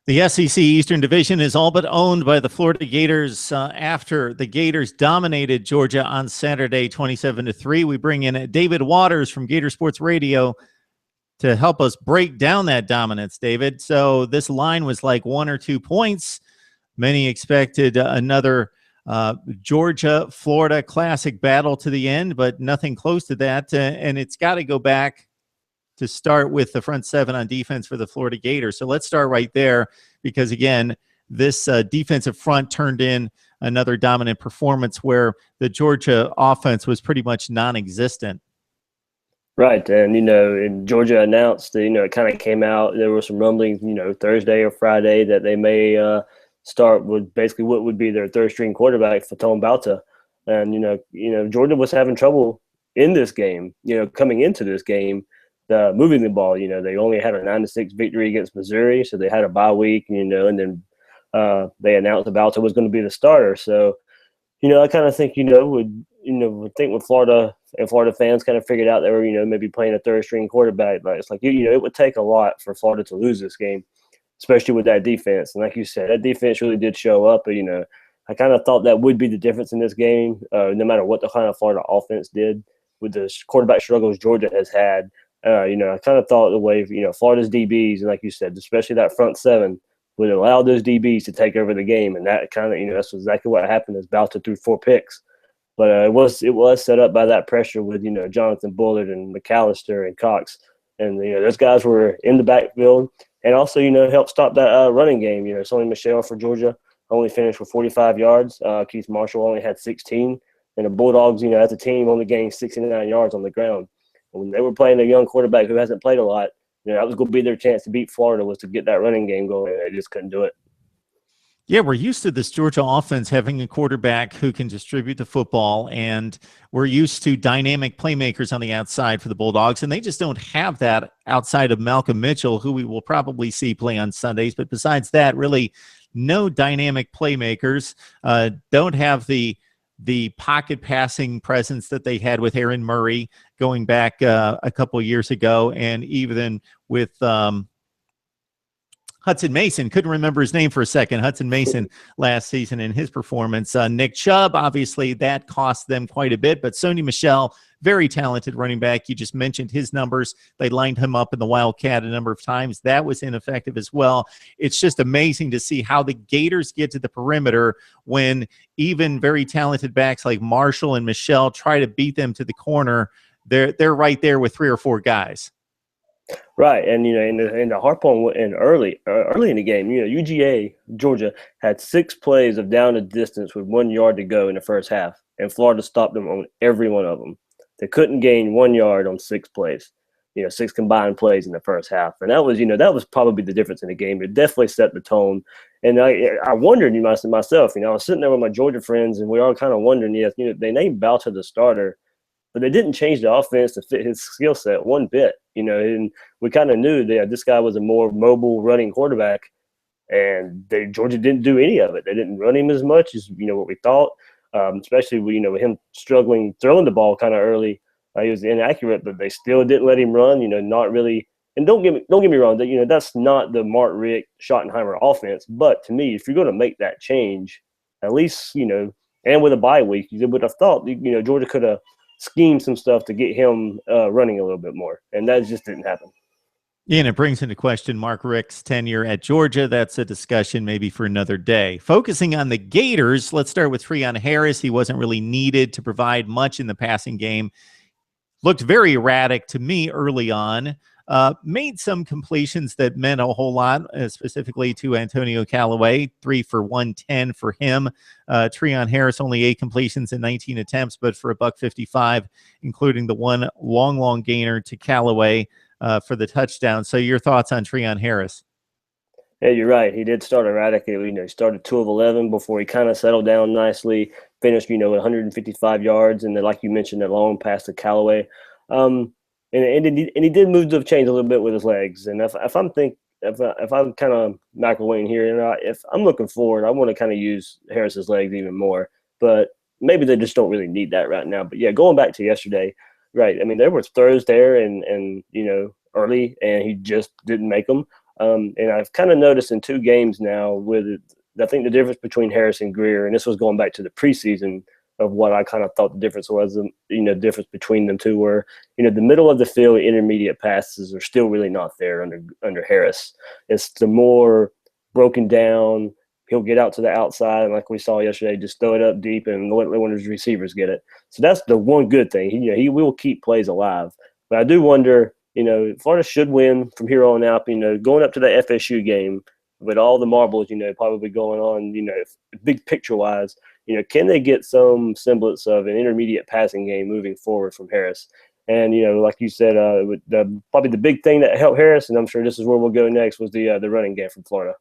The SEC Eastern Division is all but owned by the Florida Gators after the Gators dominated Georgia on Saturday 27-3. We bring in David Waters from Gator Sports Radio to help us break down that dominance, David. So this line was like 1 or 2 points. Many expected another Georgia-Florida classic battle to the end, but nothing close to that. And it's got to go back to start with the front seven on defense for the Florida Gators. So let's start right there because, again, this defensive front turned in another dominant performance where the Georgia offense was pretty much non-existent. Right, and Georgia announced that, it kind of came out, there were some rumblings, Thursday or Friday that they may start with basically what would be their third-string quarterback, Faton Bauta. And, Georgia was having trouble in this game, coming into this game. Moving the ball, they only had a 9-6 victory against Missouri, so they had a bye week, and then they announced Bauta was going to be the starter. So, I kind of think, would think with Florida and Florida fans kind of figured out they were, maybe playing a third string quarterback, but it's like, it would take a lot for Florida to lose this game, especially with that defense. And like you said, that defense really did show up, but, I kind of thought that would be the difference in this game, no matter what the kind of Florida offense did with the quarterback struggles Georgia has had. I kind of thought the way, Florida's DBs, and like you said, especially that front seven, would allow those DBs to take over the game. And that kind of, that's exactly what happened as Bauta threw 4 picks. But it was set up by that pressure with, Jonathan Bullard and McAllister and Cox. And, those guys were in the backfield and also, helped stop that running game. Sony Michel for Georgia only finished with 45 yards. Keith Marshall only had 16. And the Bulldogs, as a team, only gained 69 yards on the ground. When they were playing a young quarterback who hasn't played a lot, that was going to be their chance to beat Florida, was to get that running game going. They just couldn't do it. Yeah, we're used to this Georgia offense having a quarterback who can distribute the football, and we're used to dynamic playmakers on the outside for the Bulldogs, and they just don't have that outside of Malcolm Mitchell, who we will probably see play on Sundays. But besides that, really no dynamic playmakers. Don't have the pocket passing presence that they had with Aaron Murray going back a couple of years ago, and even with Hudson Mason, couldn't remember his name for a second, Hudson Mason last season in his performance. Nick Chubb, obviously that cost them quite a bit, but Sony Michel, very talented running back. You just mentioned his numbers. They lined him up in the Wildcat a number of times. That was ineffective as well. It's just amazing to see how the Gators get to the perimeter when even very talented backs like Marshall and Michel try to beat them to the corner. They're right there with 3 or 4 guys. Right, and in the hard point in early in the game, UGA Georgia had 6 plays of down the distance with 1 yard to go in the first half, and Florida stopped them on every one of them. They couldn't gain 1 yard on 6 plays, 6 combined plays in the first half, and that was probably the difference in the game. It definitely set the tone, and I wondered myself, I was sitting there with my Georgia friends, and we all kind of wondering, they named Bauta the starter, but they didn't change the offense to fit his skill set one bit, and we kind of knew that this guy was a more mobile running quarterback, and Georgia didn't do any of it. They didn't run him as much as, what we thought, especially with him struggling throwing the ball kind of early. He was inaccurate, but they still didn't let him run, not really. And don't get me wrong, that that's not the Mark Richt Schottenheimer offense, but to me, if you're going to make that change, at least, and with a bye week, you would have thought, Georgia could have scheme some stuff to get him running a little bit more, and that just didn't happen. Yeah, and it brings into question Mark Richt's tenure at Georgia. That's a discussion maybe for another day. Focusing on the Gators, let's start with Treon Harris. He wasn't really needed to provide much in the passing game. Looked very erratic to me early on. Made some completions that meant a whole lot, specifically to Antonio Callaway, 3 for 110 for him. Treon Harris, only 8 completions in 19 attempts, but for $155, including the one long gainer to Callaway for the touchdown. So your thoughts on Treon Harris? Yeah, you're right. He did start erratically. He started 2 of 11 before he kind of settled down nicely, finished, 155 yards, and then, like you mentioned, that long pass to Callaway. And he did move to change a little bit with his legs. And if I'm kind of McElwain here, if I'm looking forward, I want to kind of use Harris's legs even more. But maybe they just don't really need that right now. But yeah, going back to yesterday, right? I mean, there were throws there and early, and he just didn't make them. And I've kind of noticed in 2 games now I think the difference between Harris and Greer, and this was going back to the preseason of what I kind of thought the difference was, difference between them two were, the middle of the field, intermediate passes are still really not there under Harris. It's the more broken down, he'll get out to the outside, and like we saw yesterday, just throw it up deep and let one of his receivers get it. So that's the one good thing. He will keep plays alive. But I do wonder, Florida should win from here on out. Going up to the FSU game with all the marbles, probably going on, big picture wise, can they get some semblance of an intermediate passing game moving forward from Harris? And, like you said, probably the big thing that helped Harris, and I'm sure this is where we'll go next, was the running game from Florida.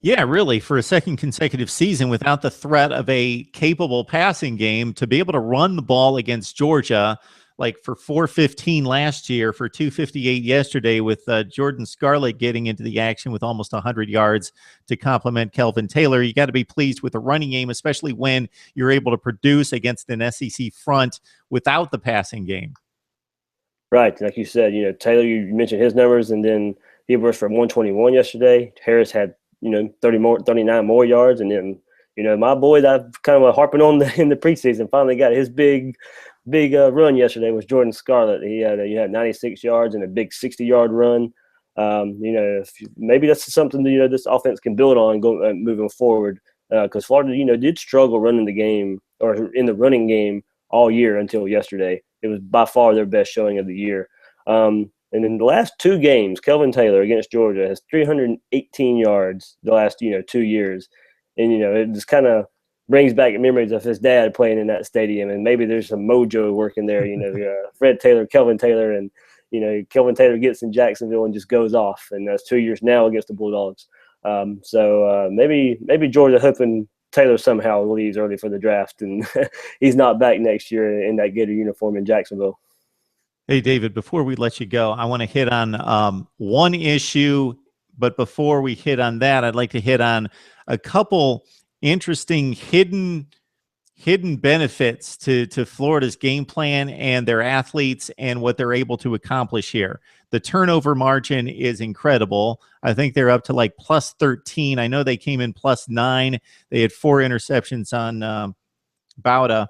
Yeah, really, for a second consecutive season without the threat of a capable passing game, to be able to run the ball against Georgia, like for 415 last year, for 258 yesterday, with Jordan Scarlett getting into the action with almost 100 yards to complement Kelvin Taylor. You got to be pleased with the running game, especially when you're able to produce against an SEC front without the passing game. Right. Like you said, Taylor, you mentioned his numbers, and then he rushed for 121 yesterday. Harris had 39 more yards. And then, my boy that I've kind of harping on in the preseason finally got his big run yesterday was Jordan Scarlett. He had 96 yards and a big 60-yard run. Maybe that's something that, this offense can build on moving forward, because Florida, did struggle running the game or in the running game all year until yesterday. It was by far their best showing of the year. And in the last 2 games, Kelvin Taylor against Georgia has 318 yards the last, 2 years. And, it just kind of brings back memories of his dad playing in that stadium. And maybe there's some mojo working there, Fred Taylor, Kelvin Taylor, and, Kelvin Taylor gets in Jacksonville and just goes off. And that's 2 years now against the Bulldogs. So maybe Georgia hoping Taylor somehow leaves early for the draft and he's not back next year in that Gator uniform in Jacksonville. Hey, David, before we let you go, I want to hit on one issue. But before we hit on that, I'd like to hit on a couple interesting hidden benefits to Florida's game plan and their athletes and what they're able to accomplish here. The turnover margin is incredible. I think they're up to like plus 13. I know they came in plus 9. They had 4 interceptions on Bauta.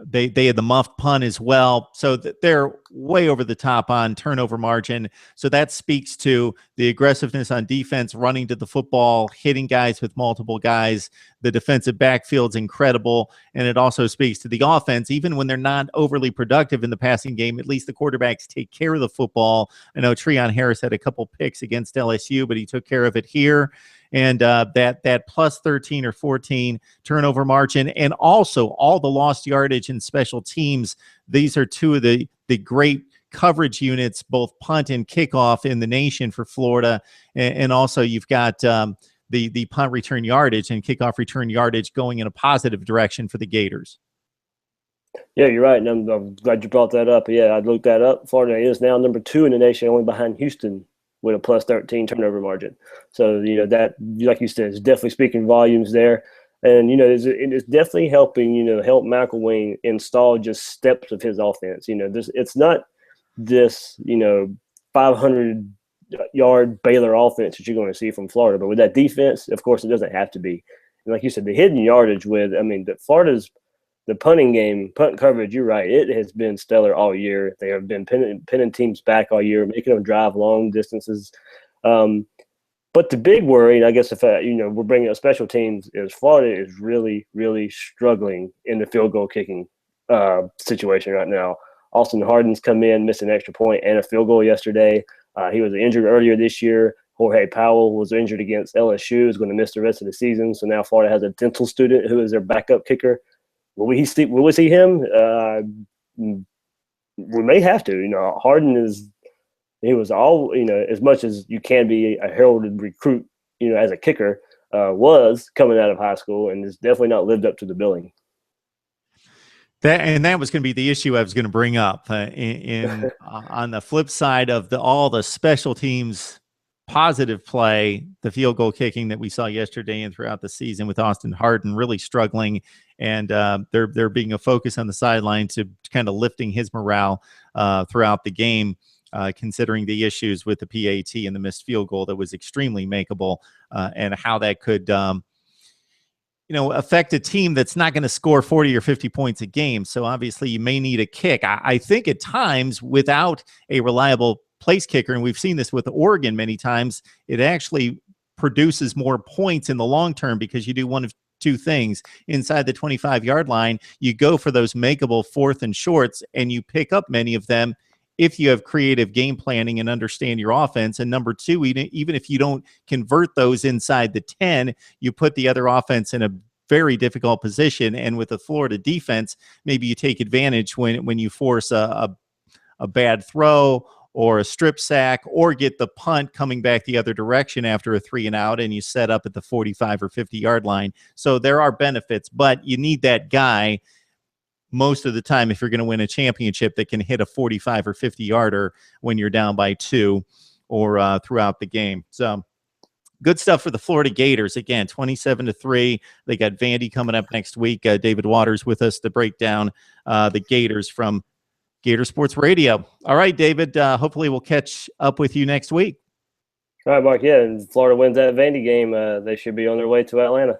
They had the muffed punt as well. So they're way over the top on turnover margin. So that speaks to the aggressiveness on defense, running to the football, hitting guys with multiple guys. The defensive backfield's incredible. And it also speaks to the offense. Even when they're not overly productive in the passing game, at least the quarterbacks take care of the football. I know Treon Harris had a couple picks against LSU, but he took care of it here. And that plus 13 or 14 turnover margin, and also all the lost yardage in special teams. These are 2 of the great coverage units, both punt and kickoff in the nation for Florida. And also you've got the punt return yardage and kickoff return yardage going in a positive direction for the Gators. Yeah, you're right. And I'm glad you brought that up. Yeah, I looked that up. Florida is now number 2 in the nation, only behind Houston, with a plus 13 turnover margin. So, that, like you said, is definitely speaking volumes there. And, it's definitely helping, help McElwain install just steps of his offense. It's not this, 500-yard Baylor offense that you're going to see from Florida. But with that defense, of course, it doesn't have to be. And like you said, the hidden yardage Florida's the punting game, punt coverage, you're right. It has been stellar all year. They have been pinning teams back all year, making them drive long distances. But the big worry, and I guess if we're bringing up special teams, is Florida is really, really struggling in the field goal kicking situation right now. Austin Harden's come in, missed an extra point and a field goal yesterday. He was injured earlier this year. Jorge Powell was injured against LSU, is going to miss the rest of the season. So now Florida has a dental student who is their backup kicker. Will we see him? We may have to. Harden was all, as much as you can be a heralded recruit, as a kicker, was coming out of high school, and has definitely not lived up to the billing. That was going to be the issue I was going to bring up on the flip side of all the special teams positive play, the field goal kicking that we saw yesterday and throughout the season with Austin Harden really struggling, and there being a focus on the sideline to kind of lifting his morale throughout the game. considering the issues with the PAT and the missed field goal that was extremely makeable, and how that could affect a team that's not going to score 40 or 50 points a game. So obviously you may need a kick. I think at times without a reliable place kicker, and we've seen this with Oregon many times, it actually produces more points in the long term, because you do one of two things. Inside the 25-yard line, you go for those makeable 4th and shorts, and you pick up many of them if you have creative game planning and understand your offense. And number two, even if you don't convert those inside the 10, you put the other offense in a very difficult position. And with the Florida defense, maybe you take advantage when you force a bad throw or a strip sack, or get the punt coming back the other direction after a 3 and out, and you set up at the 45 or 50-yard line. So there are benefits, but you need that guy most of the time if you're going to win a championship that can hit a 45 or 50-yarder when you're down by 2 or throughout the game. So good stuff for the Florida Gators. Again, 27-3. They got Vandy coming up next week. David Waters with us to break down the Gators from Gator Sports Radio. All right, David, hopefully we'll catch up with you next week. All right, Mark. Yeah, and Florida wins that Vandy game. They should be on their way to Atlanta.